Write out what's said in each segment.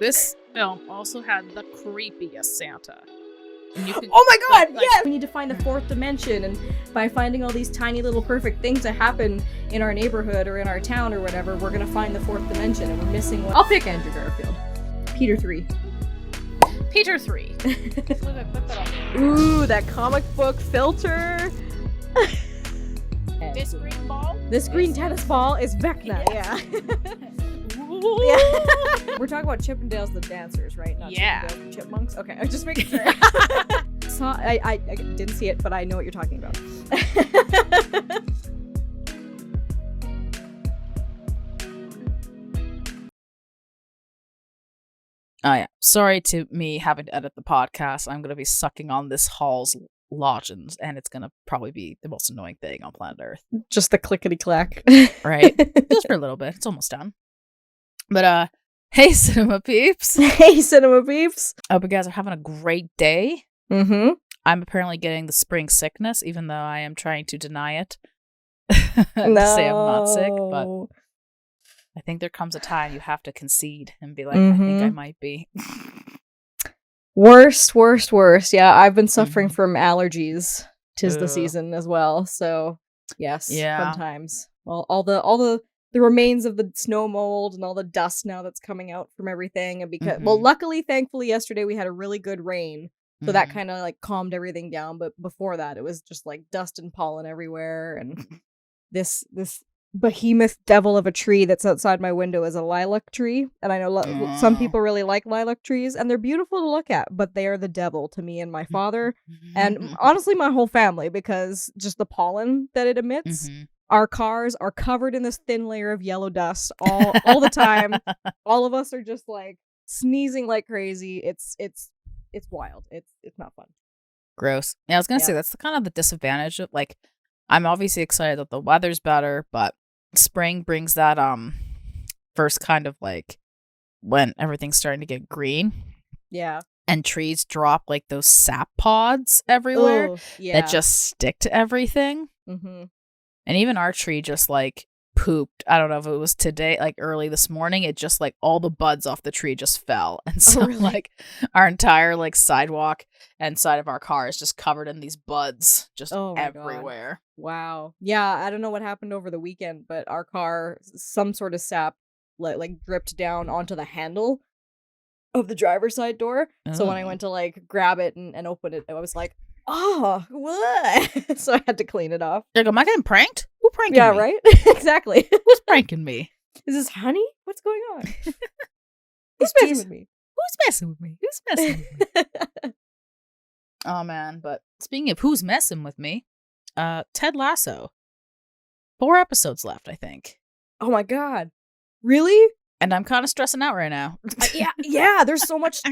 This film also had the creepiest Santa. And you could, oh my god, like, yeah! We need to find the fourth dimension, and by finding all these tiny little perfect things that happen in our neighborhood or in our town or whatever, we're gonna find the fourth dimension, and we're missing one. I'll pick Andrew Garfield. Peter 3. Peter 3. Ooh, that comic book filter. This green ball? This green tennis ball is Vecna, yeah. We're talking about Chippendales the dancers, right? Not Chippendales the chipmunks? Okay, I was just making sure. I didn't see it, but I know what you're talking about. Oh yeah. Sorry to me having to edit the podcast. I'm going to be sucking on this Hall's lozenge, and it's going to probably be the most annoying thing on planet Earth. Just the clickety-clack. Right? Just for a little bit. It's almost done. But, hey, cinema peeps. Hey, cinema peeps. I hope you guys are having a great day. Mm-hmm. I'm apparently getting the spring sickness, even though I am trying to deny it. No. To say I'm not sick, but I think there comes a time you have to concede and be like, I think I might be. Worst. Yeah, I've been suffering from allergies. 'Tis the season as well. So, yes, fun times. Well, all the remains of the snow mold and all the dust now that's coming out from everything, and because well, luckily, thankfully, yesterday we had a really good rain, so that kind of like calmed everything down. But before that, it was just like dust and pollen everywhere, and this behemoth devil of a tree that's outside my window is a lilac tree, and I know some people really like lilac trees, and they're beautiful to look at, but they are the devil to me and my father, and honestly my whole family, because just the pollen that it emits. Our cars are covered in this thin layer of yellow dust all the time. All of us are just like sneezing like crazy. It's wild. It's not fun. Gross. Yeah, I was gonna say that's kind of the disadvantage of, like, I'm obviously excited that the weather's better, but spring brings that first kind of like when everything's starting to get green. Yeah. And trees drop like those sap pods everywhere that just stick to everything. And even our tree just like pooped. I don't know if it was today, like early this morning, it just like all the buds off the tree just fell. And so like our entire like sidewalk and side of our car is just covered in these buds just everywhere. God. Wow. Yeah, I don't know what happened over the weekend, but our car, some sort of sap like dripped down onto the handle of the driver's side door. So when I went to like grab it and open it, I was like, oh, what? So I had to clean it off. Like, am I getting pranked? Who pranked me? Yeah, right? Exactly. Who's pranking me? Is this honey? What's going on? Who's messing with me? Who's messing with me? Who's messing with me? Oh, man. But speaking of who's messing with me, Ted Lasso. 4 episodes left, I think. Oh, my God. Really? And I'm kind of stressing out right now. Yeah. There's so much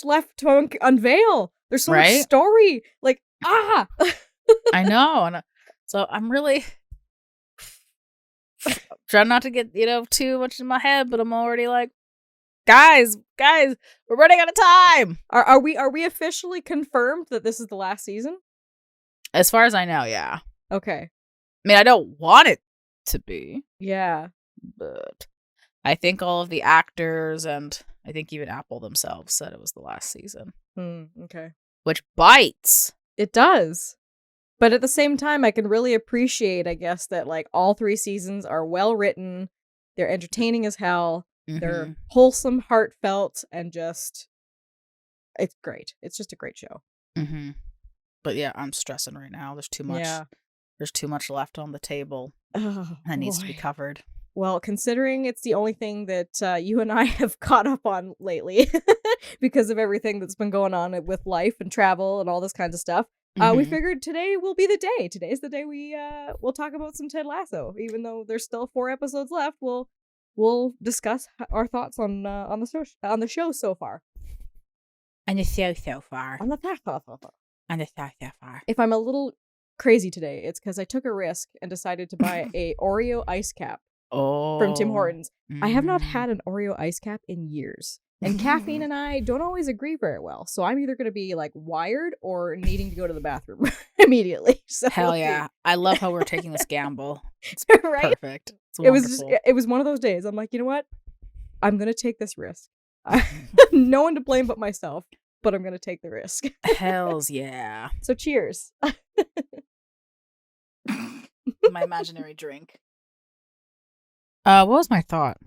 left to unveil. There's so much story. Like, I know. And so I'm really trying not to get, too much in my head, but I'm already like, guys, we're running out of time. Are we officially confirmed that this is the last season? As far as I know, yeah. Okay. I mean, I don't want it to be. Yeah. But I think all of the actors and I think even Apple themselves said it was the last season. Okay. Which bites. It does. But at the same time, I can really appreciate, I guess, that like all 3 seasons are well written. They're entertaining as hell. They're wholesome, heartfelt, and just, it's great. It's just a great show. But yeah, I'm stressing right now. There's too much. Yeah. There's too much left on the table that needs to be covered. Well, considering it's the only thing that you and I have caught up on lately because of everything that's been going on with life and travel and all this kinds of stuff, we figured today will be the day. Today's the day we'll talk about some Ted Lasso. Even though there's still 4 episodes left, we'll discuss our thoughts on the show so far. On the show so far. On the show so far. If I'm a little crazy today, it's because I took a risk and decided to buy a Oreo ice cap. From Tim Hortons. I have not had an Oreo ice cap in years. And caffeine and I don't always agree very well. So I'm either going to be like wired or needing to go to the bathroom immediately. So, hell yeah. I love how we're taking this gamble. It's right? Perfect. It was one of those days. I'm like, you know what? I'm going to take this risk. No one to blame but myself, but I'm gonna take the risk. Hells yeah. So cheers. My imaginary drink. What was my thought?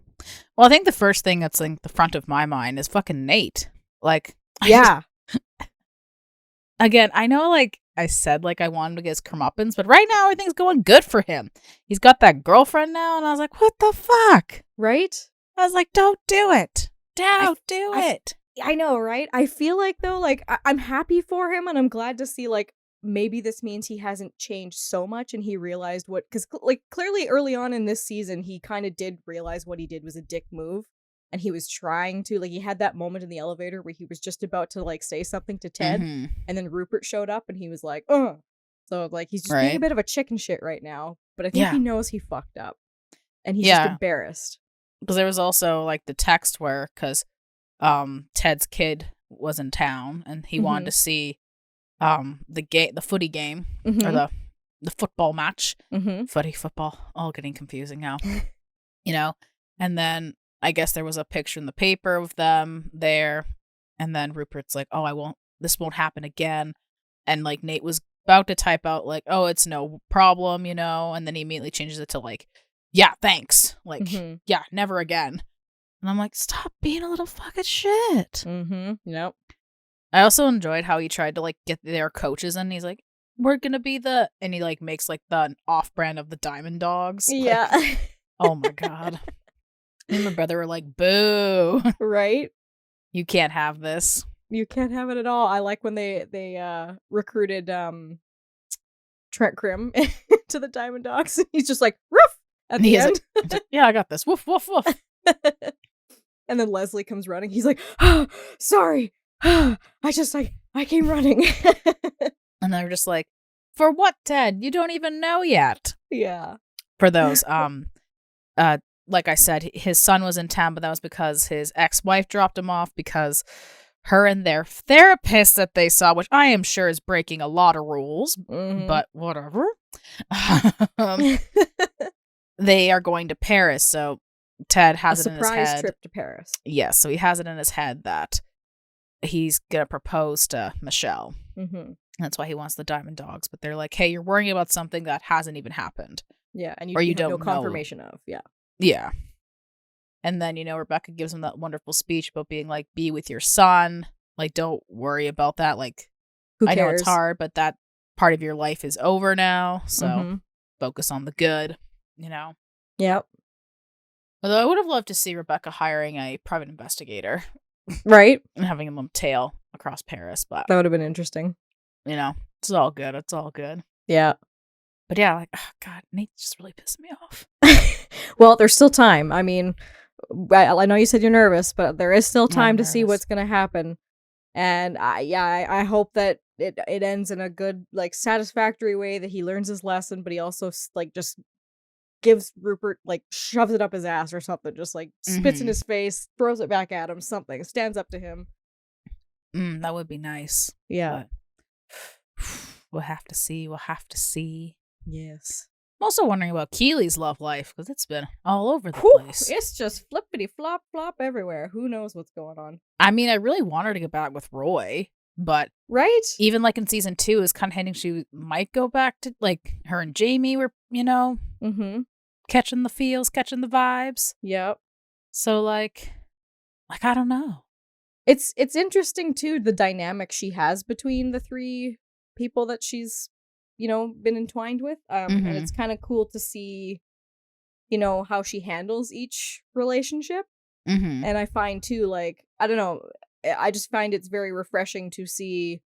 Well, I think the first thing that's like the front of my mind is fucking Nate. Like, yeah. Again, I know, like I said, like I wanted to get his comeuppance, but right now everything's going good for him. He's got that girlfriend now, and I was like, what the fuck? Right? I was like, don't do it. Don't do it. I know, right? I feel like, though, like, I'm happy for him, and I'm glad to see, like, maybe this means he hasn't changed so much, and he realized what, because, like, clearly early on in this season, he kind of did realize what he did was a dick move, and he was trying to, like, he had that moment in the elevator where he was just about to, like, say something to Ted, and then Rupert showed up, and he was like, ugh. So, like, he's just being a bit of a chicken shit right now, but I think he knows he fucked up, and he's just embarrassed. Because there was also, like, the text where, because Ted's kid was in town, and he wanted to see the footy game, or the football match. Footy, football, all getting confusing now. You know? And then I guess there was a picture in the paper of them there, and then Rupert's like, oh, this won't happen again. And, like, Nate was about to type out, like, oh, it's no problem, you know? And then he immediately changes it to, like, yeah, thanks. Like, yeah, never again. And I'm like, stop being a little fucking shit. Yep. I also enjoyed how he tried to, like, get their coaches in. He's like, we're gonna be and he, like, makes, like, the off-brand of the Diamond Dogs. Yeah. Like, oh my god. Me and my brother were like, boo. Right? You can't have this. You can't have it at all. I like when they recruited Trent Grimm to the Diamond Dogs. He's just like, woof! At the end. Like, yeah, I got this. Woof, woof, woof. And then Leslie comes running. He's like, oh, sorry. I came running. And they're just like, for what, Ted? You don't even know yet. Yeah. For those, like I said, his son was in town, but that was because his ex-wife dropped him off because her and their therapist that they saw, which I am sure is breaking a lot of rules, but whatever. They are going to Paris, so Ted has it in his head. A surprise trip to Paris. Yes, so he has it in his head that he's going to propose to Michelle. That's why he wants the Diamond Dogs. But they're like, hey, you're worrying about something that hasn't even happened. Yeah, and you don't have no confirmation of. Yeah. Yeah. And then, you know, Rebecca gives him that wonderful speech about being like, be with your son. Like, don't worry about that. Like, who cares? I know it's hard, but that part of your life is over now. So focus on the good, you know? Yep. Although I would have loved to see Rebecca hiring a private investigator. Right. And having him tail across Paris. But that would have been interesting. You know, it's all good. It's all good. Yeah. But yeah, like, oh God, Nate's just really pissing me off. Well, there's still time. I mean, I know you said you're nervous, but there is still time to see what's going to happen. And I hope that it ends in a good, like, satisfactory way, that he learns his lesson, but he also, like, just gives Rupert, like, shoves it up his ass or something, just, like, spits in his face, throws it back at him, something, stands up to him. That would be nice. Yeah. But we'll have to see. We'll have to see. Yes. I'm also wondering about Keeley's love life, because it's been all over the place. It's just flippity flop flop everywhere. Who knows what's going on? I mean, I really want her to get back with Roy, but right? Even like in season 2, is kind of hinting she might go back to, like, her and Jamie were, you know, catching the feels, catching the vibes. Yep. So like I don't know. It's interesting too, the dynamic she has between the three people that she's, you know, been entwined with. And it's kind of cool to see, you know, how she handles each relationship. And I find too, like, I don't know, I just find it's very refreshing to see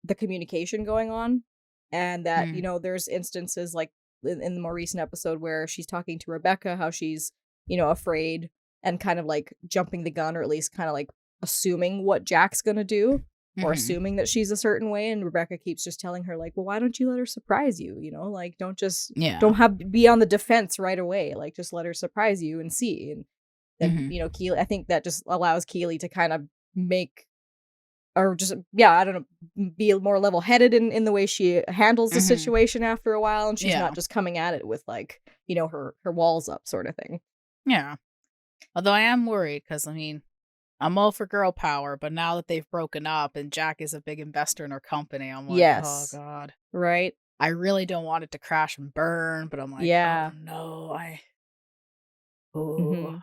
the communication going on, and that, you know, there's instances like in the more recent episode where she's talking to Rebecca, how she's, you know, afraid and kind of like jumping the gun, or at least kind of like assuming what Jack's gonna do, or assuming that she's a certain way, and Rebecca keeps just telling her, like, well, why don't you let her surprise you, you know, like, don't be on the defense right away, like, just let her surprise you and see. And then you know, Keeley, I think that just allows Keeley to kind of make, or just, I don't know, be more level-headed in the way she handles the situation after a while, and she's not just coming at it with, like, you know, her walls up sort of thing. Yeah. Although I am worried, because, I mean, I'm all for girl power, but now that they've broken up and Jack is a big investor in her company, I'm like, oh God. Right. I really don't want it to crash and burn, but I'm like, oh no,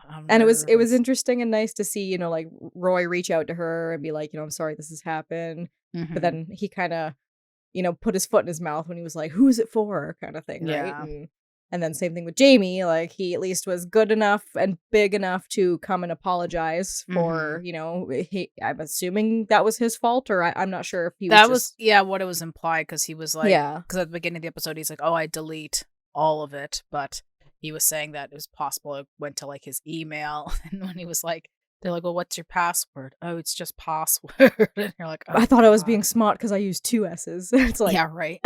I'm and nervous. it was interesting and nice to see, like Roy reach out to her and be like, I'm sorry this has happened. But then he kind of, put his foot in his mouth when he was like, who is it for? Kind of thing, right? And then same thing with Jamie, like he at least was good enough and big enough to come and apologize for, I'm assuming that was his fault, or I'm not sure if he was what it was implied, because he was like, because at the beginning of the episode, he's like, oh, I delete all of it, but he was saying that it was possible it went to like his email, and when he was like, they're like, well, what's your password? Oh, it's just password. And you're like, oh, I thought I was being smart because I used 2 S's. It's like, yeah, right.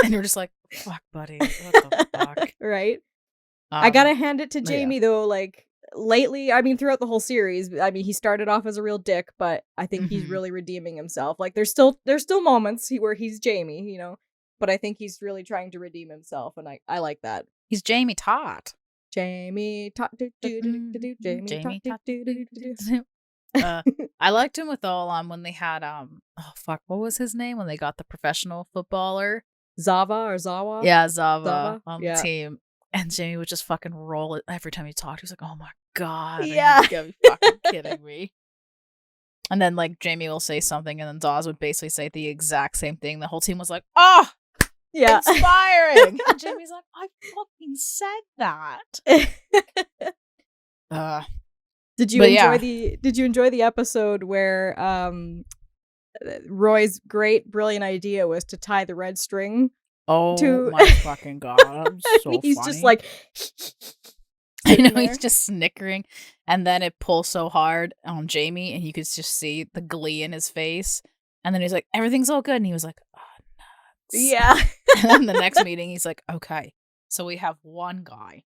And you're just like, fuck, buddy, what the fuck? Right. I gotta hand it to Jamie though, like lately, I mean throughout the whole series, I mean he started off as a real dick, but I think he's really redeeming himself. Like there's still moments where he's Jamie, but I think he's really trying to redeem himself, and I like that. He's Jamie Tot. Jamie Tot Jamie Tot. I liked him with all when they had what was his name when they got the professional footballer? Zava or Zawa? Yeah, Zava on the team. And Jamie would just fucking roll it every time he talked. He was like, oh my God. Yeah. You gotta be fucking kidding me. And then like Jamie will say something and then Dawes would basically say the exact same thing. The whole team was like, oh, yeah, inspiring. And Jamie's like, I fucking said that. Did you enjoy the episode where Roy's brilliant idea was to tie the red string? Oh my fucking God. I'm so he's funny. Just like I know, he's just snickering, and then it pulls so hard on Jamie and you could just see the glee in his face, and then he's like, everything's all good, and he was like, oh nuts. Yeah. And then the next meeting he's like, okay, so we have one guy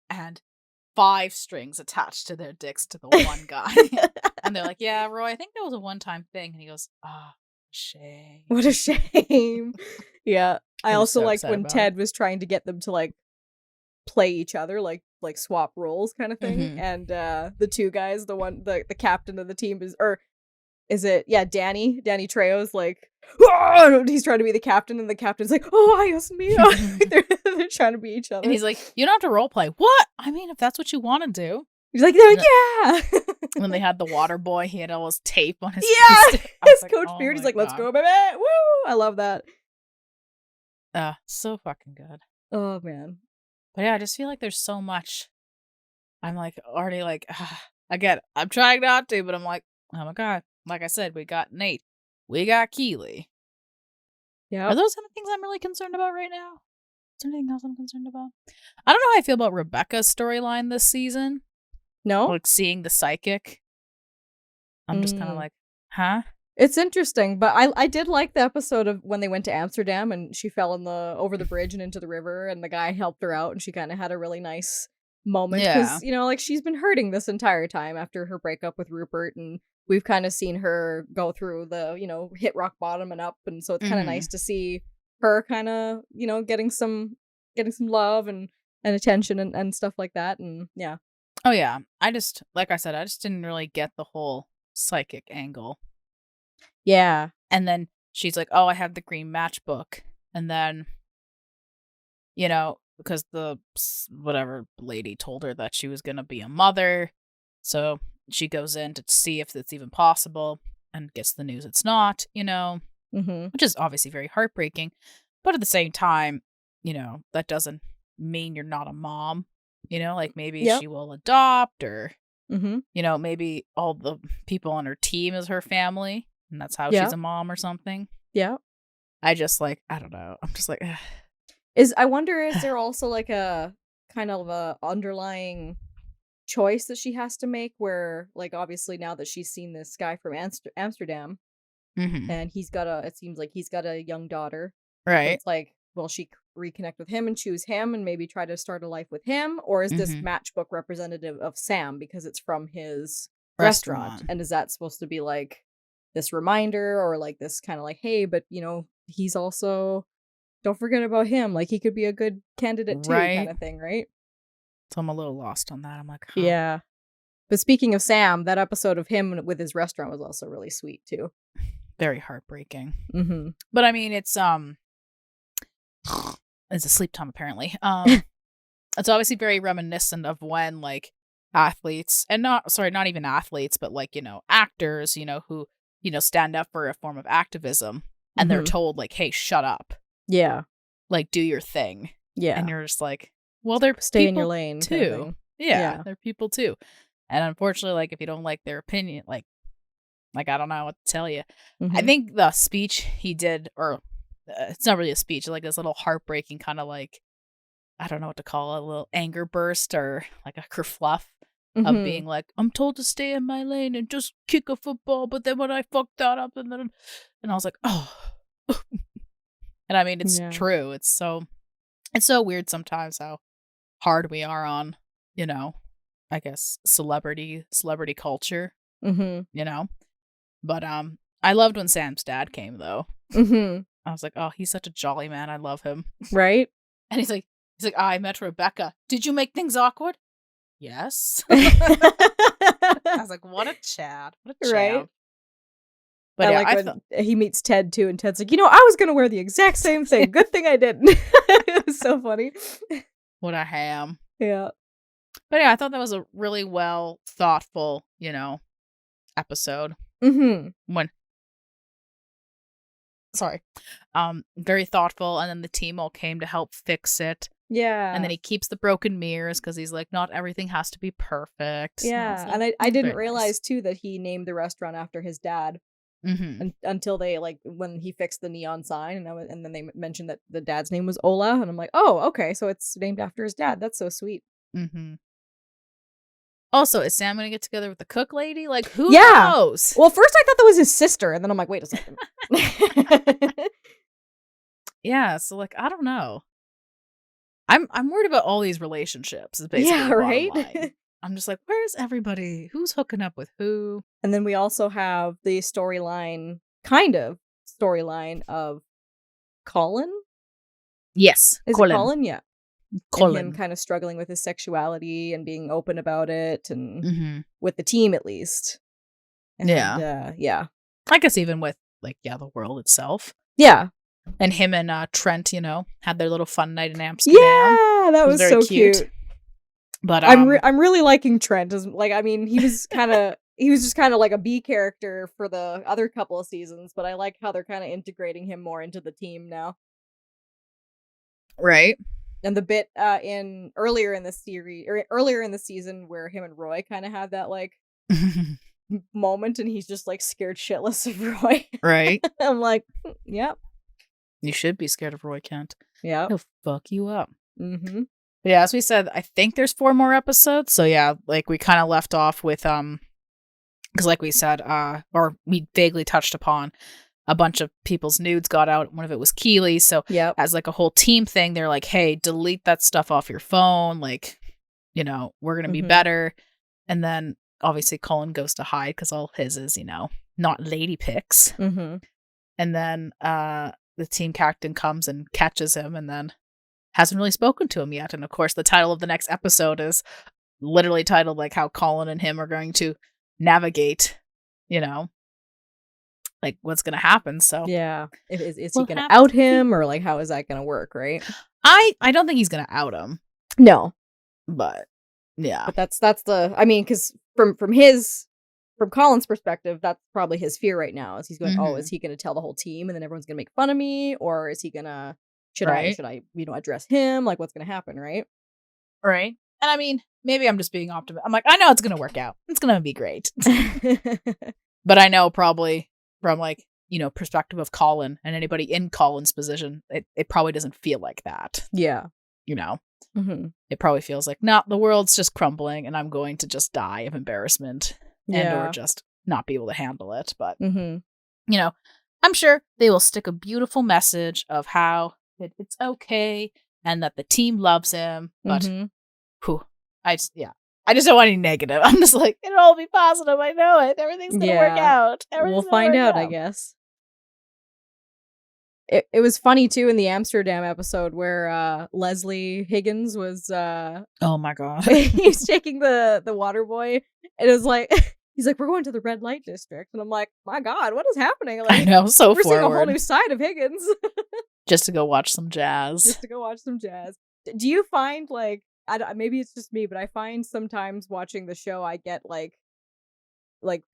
and 5 strings attached to their dicks to the one guy. And they're like, yeah, Roy, I think that was a one-time thing. And he goes, shame. What a shame. Yeah. I also liked when Ted was trying to get them to like play each other, like swap roles kind of thing. And the 2 guys, the captain of the team is it Danny Trejo's like, oh! He's trying to be the captain, and the captain's like, oh, ay, Dios mío. they're trying to be each other. And he's like, you don't have to role play. What? I mean, if that's what you want to do. He's like, yeah. When they had the water boy, he had all his tape on his face. His like, Coach Beard. He's like, let's go, baby. Woo! I love that. So fucking good. Oh man. But yeah, I just feel like there's so much. I'm like already like, again, I'm trying not to, but I'm like, oh my God. Like I said, we got Nate. We got Caleigh. Yeah. Are those kind of things I'm really concerned about right now? Is there anything else I'm concerned about? I don't know how I feel about Rebecca's storyline this season. No? Like seeing the psychic. I'm just kind of like, huh? It's interesting, but I did like the episode of when they went to Amsterdam and she fell over the bridge and into the river, and the guy helped her out, and she kind of had a really nice moment. Because, like she's been hurting this entire time after her breakup with Rupert, and we've kind of seen her go through the, hit rock bottom and up, and so it's kind of nice to see her kind of, getting some love and attention and stuff like that, and yeah. Oh yeah, like I said, I just didn't really get the whole psychic angle. Yeah. And then she's like, oh, I have the green matchbook, and then because the whatever lady told her that she was gonna be a mother, so she goes in to see if it's even possible and gets the news it's not, which is obviously very heartbreaking. But at the same time, that doesn't mean you're not a mom, like maybe she will adopt, or, maybe all the people on her team is her family and that's how she's a mom or something. Yeah. I just I don't know. I'm just like, ugh. I wonder, is there also like a kind of a underlying choice that she has to make where, like, obviously now that she's seen this guy from Amsterdam and it seems like he's got a young daughter, right? So it's like, will she reconnect with him and choose him and maybe try to start a life with him, or is this matchbook representative of Sam because it's from his restaurant, and is that supposed to be like this reminder, or like this kind of like, hey, but he's also, don't forget about him, like he could be a good candidate too, kind of thing, right? So I'm a little lost on that. I'm like, huh. Yeah. But speaking of Sam, that episode of him with his restaurant was also really sweet too. Very heartbreaking. Mm-hmm. But I mean, it's a sleep time apparently. It's obviously very reminiscent of when like athletes and not even athletes, but like, actors, who, stand up for a form of activism and they're told like, hey, shut up. Yeah. Like, do your thing. Yeah. And you're just like, well, they're stay in your lane too. Kind of thing. Yeah, they're people too. And unfortunately, like, if you don't like their opinion, like I don't know what to tell you. Mm-hmm. I think the speech he did, or it's not really a speech, like this little heartbreaking kind of like, I don't know what to call it, a little anger burst or like a kerfluff of being like, I'm told to stay in my lane and just kick a football, but then when I fucked that up and I was like, oh. And I mean, it's true. It's so weird sometimes how hard we are on, I guess celebrity culture, But I loved when Sam's dad came though. I was like, oh, he's such a jolly man. I love him. Right? And he's like, I met Rebecca. Did you make things awkward? Yes. I was like, what a Chad. What a Chad. Right? But I like when he meets Ted too, and Ted's like, I was gonna wear the exact same thing. Good thing I didn't. It was so funny. What a ham. Yeah. But yeah, I thought that was a really well thoughtful, episode. Very thoughtful, and then the team all came to help fix it. Yeah. And then he keeps the broken mirrors because he's like, not everything has to be perfect. Yeah. And I didn't realize too that he named the restaurant after his dad. Until they when he fixed the neon sign, and then they mentioned that the dad's name was Ola, and I'm like, oh, okay, so it's named after his dad. That's so sweet. Also, is Sam gonna get together with the cook lady? Like, who knows? Well, first I thought that was his sister, and then I'm like, wait a second. Yeah, so like, I don't know. I'm worried about all these relationships. Is basically the bottom line. I'm just like, where's everybody? Who's hooking up with who? And then we also have the storyline of Colin. Yes. Is it Colin? Yeah. Colin. And him kind of struggling with his sexuality and being open about it, and with the team at least. And, yeah. I guess even with the world itself. Yeah. And him and Trent, had their little fun night in Amsterdam. Yeah, that was so cute. But I'm really liking Trent. He was just kind of like a B character for the other couple of seasons, but I like how they're kind of integrating him more into the team now. Right. And the bit earlier in the season where him and Roy kind of had that moment, and he's just scared shitless of Roy. Right. I'm like, yep. You should be scared of Roy Kent. Yeah. He'll fuck you up. But yeah, as we said, I think there's 4 more episodes. So yeah, we kind of left off with because like we said, or we vaguely touched upon, a bunch of people's nudes got out. One of it was Caleigh. So as a whole team thing, they're like, hey, delete that stuff off your phone. We're gonna be better. And then obviously Colin goes to hide because all his is not lady pics. And then the team captain comes and catches him, and then hasn't really spoken to him yet. And of course, the title of the next episode is literally titled how Colin and him are going to navigate, what's going to happen. So yeah, is he going to out him, or how is that going to work? Right. I don't think he's going to out him. No, but yeah, but that's because from Colin's perspective, that's probably his fear right now. Is he's going, oh, is he going to tell the whole team, and then everyone's going to make fun of me, or is he going to should I address him? What's going to happen, right? Right. And maybe I'm just being optimistic. I'm like, I know it's going to work out. It's going to be great. But I know probably from perspective of Colin and anybody in Colin's position, it probably doesn't feel like that. Yeah. It probably feels like, no, the world's just crumbling and I'm going to just die of embarrassment and or just not be able to handle it. But, I'm sure they will stick a beautiful message of how it's okay and that the team loves him. But I just don't want any negative. I'm just like, it'll all be positive. I know it. Everything's going to work out. We'll find out, I guess. it was funny too in the Amsterdam episode where Leslie Higgins was oh my god, he's taking the water boy, and it was like he's like, we're going to the red light district, and I'm like, my god, what is happening? Like, I know, so we're forward. seeing a whole new side of Higgins. Just to go watch some jazz. Do you find like maybe it's just me, but I find sometimes watching the show I get like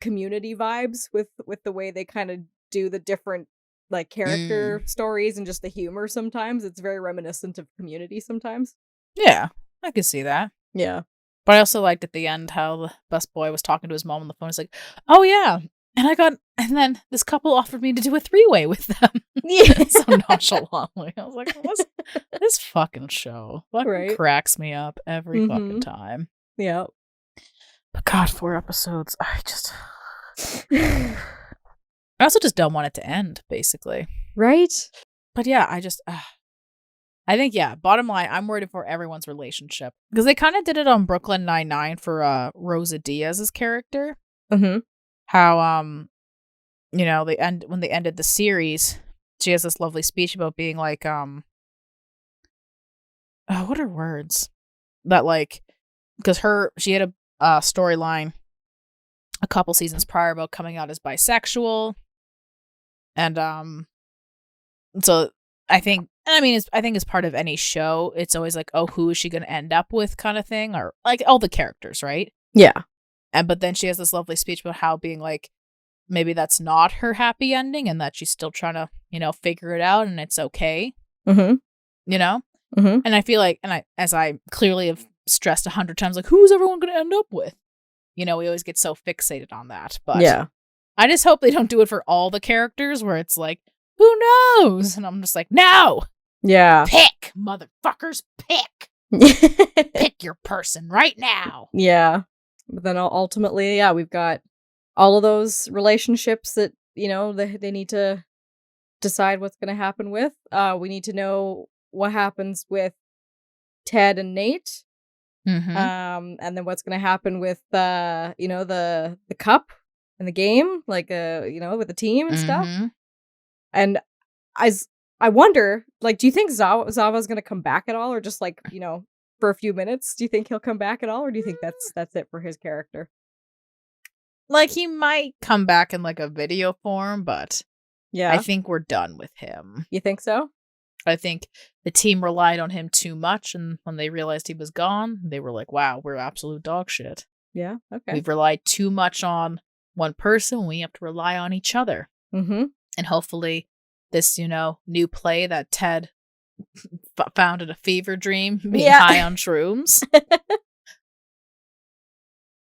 Community vibes with the way they kind of do the different like character stories and just the humor. Sometimes it's very reminiscent of Community sometimes. Yeah, I could see that. Yeah. But I also liked at the end how the bus boy was talking to his mom on the phone. He's like, oh yeah, and then this couple offered me to do a 3-way with them. Yeah. So nonchalantly. I was like, this fucking show fucking cracks me up every fucking time. Yeah. But God, 4 episodes. I also just don't want it to end, basically. Right? But yeah, I think, yeah, bottom line, I'm worried for everyone's relationship. Because they kind of did it on Brooklyn Nine-Nine for Rosa Diaz's character. Mm-hmm. How, when they ended the series, she has this lovely speech about being like, what are words? That, like, because she had a storyline a couple seasons prior about coming out as bisexual. And so I think as part of any show, it's always like, oh, who is she going to end up with kind of thing, or like all the characters, right? Yeah. But then she has this lovely speech about how being like, maybe that's not her happy ending and that she's still trying to, figure it out and it's okay. Mm-hmm. Mm-hmm. And I feel like, as I clearly have stressed 100 times, like, who's everyone going to end up with? We always get so fixated on that. But yeah. I just hope they don't do it for all the characters where it's like, who knows? And I'm just like, no! Yeah. Pick, motherfuckers, pick! Pick your person right now! Yeah. But then ultimately, yeah, we've got all of those relationships that, they need to decide what's going to happen with. We need to know what happens with Ted and Nate. Mm-hmm. And then what's going to happen with, the cup and the game, like, with the team and stuff. And I wonder, like, do you think Zava's going to come back at all, or just like, for a few minutes? Do you think he'll come back at all, or do you think that's it for his character? Like, he might come back in like a video form, but yeah, I think we're done with him. You think so? I think the team relied on him too much, and when they realized he was gone, they were like, wow, we're absolute dog shit. Yeah, okay. We've relied too much on one person. We have to rely on each other. Mm-hmm. And hopefully this, new play that Ted found in a fever dream, being high on shrooms,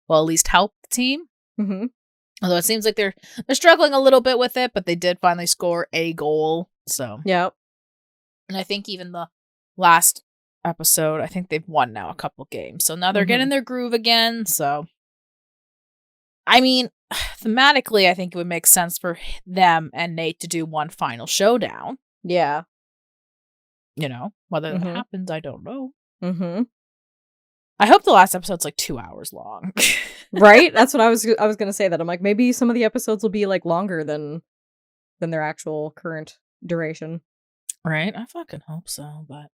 will at least help the team. Mm-hmm. Although it seems like they're struggling a little bit with it, but they did finally score a goal. So yeah. And I think even the last episode, I think they've won now a couple games. So now they're getting their groove again. So, I mean, thematically, I think it would make sense for them and Nate to do one final showdown. Yeah. Whether that happens, I don't know. Mm-hmm. I hope the last episode's like 2 hours long. Right? That's what I was going to say. That I'm like, maybe some of the episodes will be like longer than their actual current duration. Right? I fucking hope so, but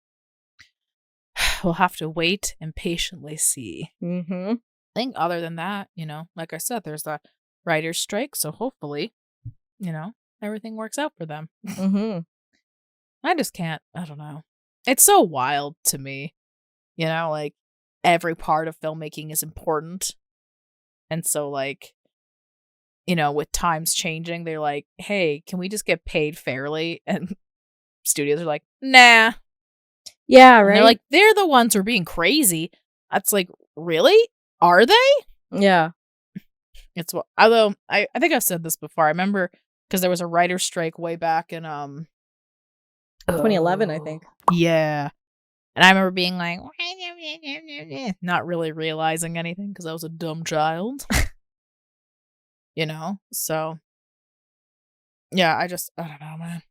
we'll have to wait and patiently see. Mm-hmm. I think other than that, like I said, there's the writer's strike, so hopefully, everything works out for them. Mm-hmm. I just can't, I don't know. It's so wild to me, like every part of filmmaking is important. And so like, with times changing, they're like, hey, can we just get paid fairly? And studios are like, nah. Yeah, right. And they're like, they're the ones who are being crazy. That's like, really? Are they? Yeah. It's although I think I've said this before. I remember because there was a writer's strike way back in 2011, I think. Yeah. And I remember being like, not really realizing anything because I was a dumb child. So yeah, I don't know, man.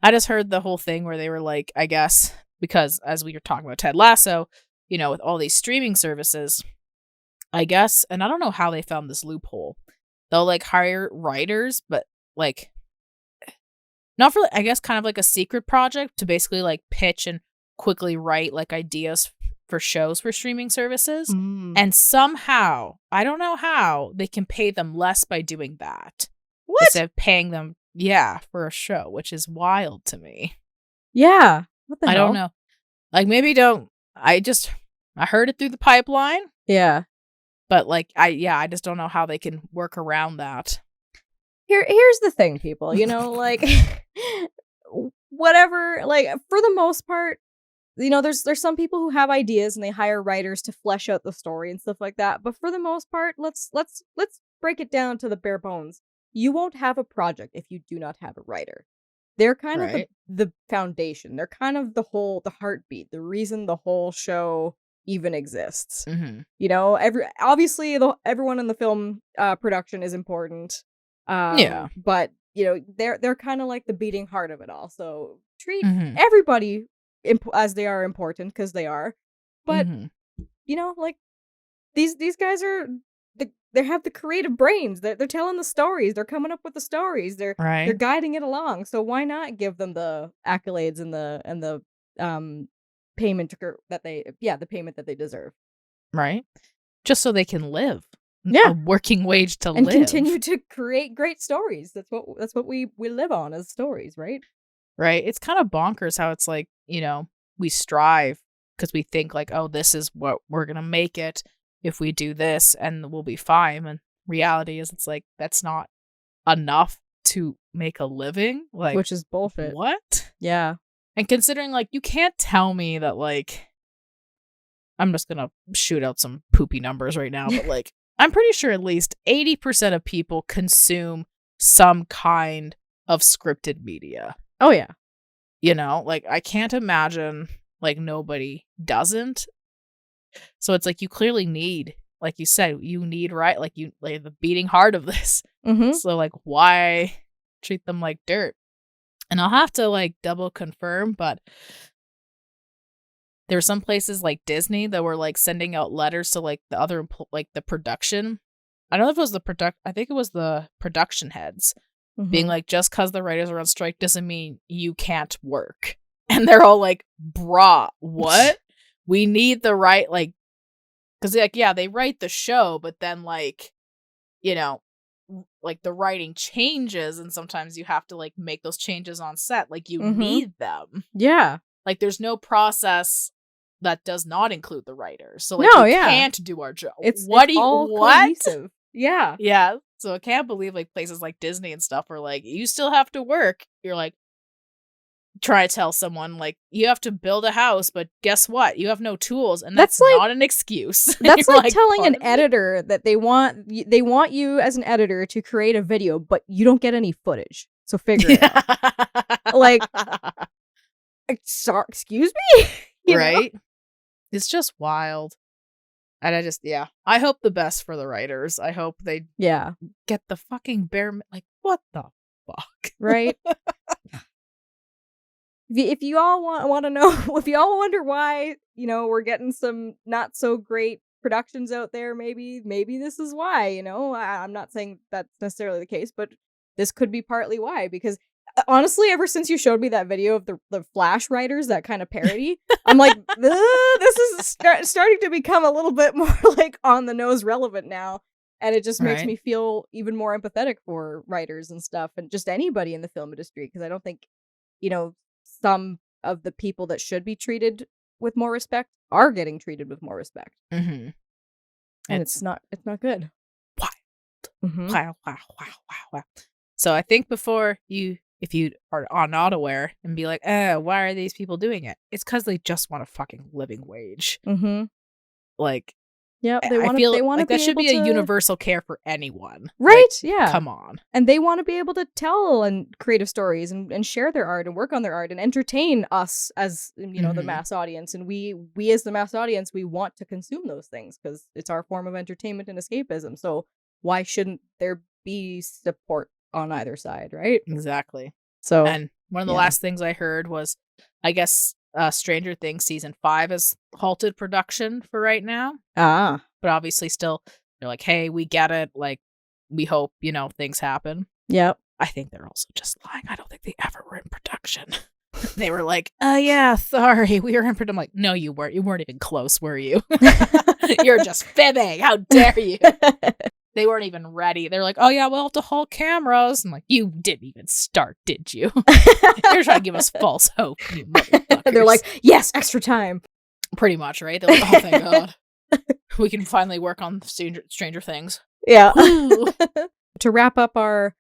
I just heard the whole thing where they were like, I guess, because as we were talking about Ted Lasso, with all these streaming services, I guess, and I don't know how they found this loophole. They'll like hire writers, but like not for, I guess, kind of like a secret project to basically like pitch and quickly write like ideas for shows for streaming services. And somehow, I don't know how, they can pay them less by doing that. What? Instead of paying them, for a show, which is wild to me. Yeah. What the hell? I don't know. Like, maybe I heard it through the pipeline. Yeah. But like, I just don't know how they can work around that. Here's the thing, people, like whatever, like for the most part, there's some people who have ideas and they hire writers to flesh out the story and stuff like that. But for the most part, let's break it down to the bare bones. You won't have a project if you do not have a writer. They're kind of the foundation. They're kind of the heartbeat, the reason the whole show even exists. Obviously everyone in the film production is important. But they're kind of like the beating heart of it all. So treat everybody as they are important, because they are. But like these guys they have the creative brains. They're telling the stories. They're coming up with the stories. They're guiding it along. So why not give them the accolades and the payment the payment that they deserve. Right. Just so they can live. Yeah. A working wage to and live. And continue to create great stories. That's what we live on, as stories, right? Right. It's kind of bonkers how it's like, we strive because we think like, oh, this is what we're going to make it if we do this and we'll be fine. And reality is it's like, that's not enough to make a living. Like, which is bullshit. What? Yeah. And considering like, you can't tell me that like, I'm just going to shoot out some poopy numbers right now, but like, I'm pretty sure at least 80% of people consume some kind of scripted media. Oh, yeah. Like, I can't imagine, like, nobody doesn't. So it's like, you clearly need, like you said, you need, right? Like, the beating heart of this. So, like, why treat them like dirt? And I'll have to, like, double confirm, but there were some places like Disney that were like sending out letters to like the other, like the production. I don't know if it was I think it was the production heads being like, just because the writers are on strike doesn't mean you can't work. And they're all like, brah, what? We need the right, like, because like, yeah, they write the show, but then like, like the writing changes and sometimes you have to like make those changes on set. Like you need them. Yeah. Like there's no process that does not include the writers. So like, can't do our job. It's all cohesive. Yeah. Yeah. So I can't believe like places like Disney and stuff are like, you still have to work. You're like, try to tell someone like, you have to build a house, but guess what? You have no tools, and that's like, not an excuse. That's like telling an editor that they want you as an editor to create a video, but you don't get any footage. So figure it out. Like, sorry, excuse me? Right? It's just wild. And I hope the best for the writers. I hope they get the fucking bare, like, what the fuck? Right? If you all want to know, if you all wonder why, we're getting some not so great productions out there, maybe this is why, I'm not saying that's necessarily the case, but this could be partly why, because honestly, ever since you showed me that video of the Flash writers, that kind of parody, I'm like, this is starting to become a little bit more like on the nose relevant now. And it just makes me feel even more empathetic for writers and stuff, and just anybody in the film industry, because I don't think, some of the people that should be treated with more respect are getting treated with more respect. And it's not good. Wild. Wow. So I think if you are not aware and be like, why are these people doing it? It's because they just want a fucking living wage. Like, yeah, they want like that should be a universal care for anyone. Right, like, yeah. Come on. And they want to be able to tell and creative stories and share their art and work on their art and entertain us as, the mass audience. And we as the mass audience, we want to consume those things because it's our form of entertainment and escapism. So why shouldn't there be support on either side, right? Exactly. So, and one of the last things I heard was, I guess, Stranger Things season 5 has halted production for right now. But obviously still, they're like, hey, we get it. Like, we hope, things happen. Yep. I think they're also just lying. I don't think they ever were in production. They were like, oh yeah, sorry, we were in production. I'm like, no, you weren't. You weren't even close, were you? You're just fibbing. How dare you? They weren't even ready. They're like, oh yeah, we'll have to haul cameras. I'm like, you didn't even start, did you? You're trying to give us false hope, you motherfuckers. They're like, yes, extra time. Pretty much, right? They're like, oh, thank God. We can finally work on Stranger Things. Yeah. To wrap up our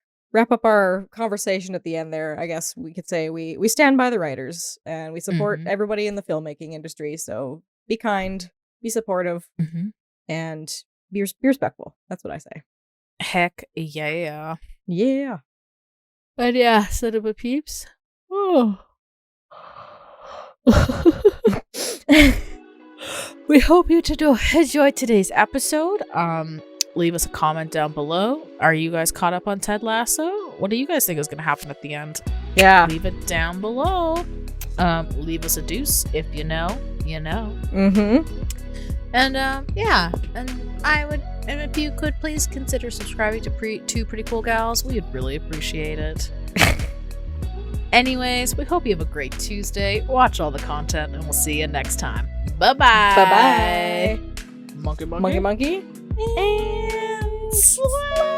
conversation at the end there, I guess we could say we stand by the writers and we support everybody in the filmmaking industry. So be kind, be supportive, and be respectful. That's what I say. Heck yeah. Yeah. But yeah, cinema peeps. Oh. We hope you enjoyed today's episode. Leave us a comment down below. Are you guys caught up on Ted Lasso? What do you guys think is going to happen at the end? Yeah. Leave it down below. Leave us a deuce. If you know, you know. And yeah. And if you could please consider subscribing to Two Pretty Cool Gals, we'd really appreciate it. Anyways, we hope you have a great Tuesday. Watch all the content, and we'll see you next time. Bye-bye. Bye-bye. Monkey. Monkey. And slap.